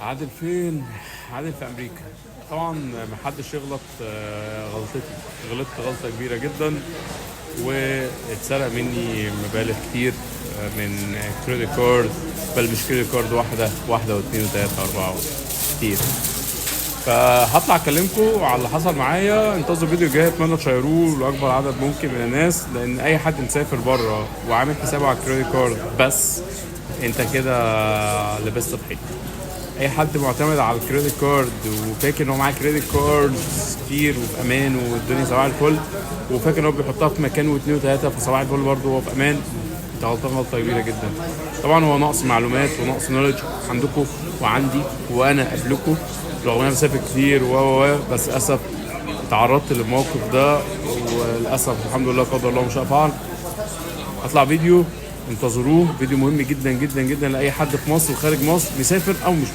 عادل فين؟ عادل في امريكا. طبعا محدش يغلط غلطتي. غلطت غلطة كبيرة جدا واتسرق مني مبالغ كتير من كريدت كارد. بل مش كريدت كارد واحدة واثنين وثلاثة واربعة كتير. فهطلع اكلمكم على اللي حصل معايا. انتظروا فيديو جاي، اتمنى تشيروه لاكبر عدد ممكن من الناس، لان اي حد مسافر بره وعامل حسابه على الكريدت كارد بس انت كده لبست في حيط. اي حد معتمد على الكريدت كارد وفاكر ان هو معاه كريدت كارد كتير وفي امان والدنيا صباح الفل، وفاكر ان هو بيحطها في مكان واثنين وثلاثه فصباح الفل برضه هو في امان، انت غلطان غلطه كبيره جدا. طبعا هو نقص معلومات ونقص نولج عندكم وعندي وانا قبلكم، رغم ان انا بسافر كتير بس للاسف تعرضت للموقف ده، وللاسف الحمد لله قدر الله ما شاء فعل. هطلع فيديو، انتظروه، فيديو مهم جدا جدا جدا لاي حد في مصر وخارج مصر، مسافر او مش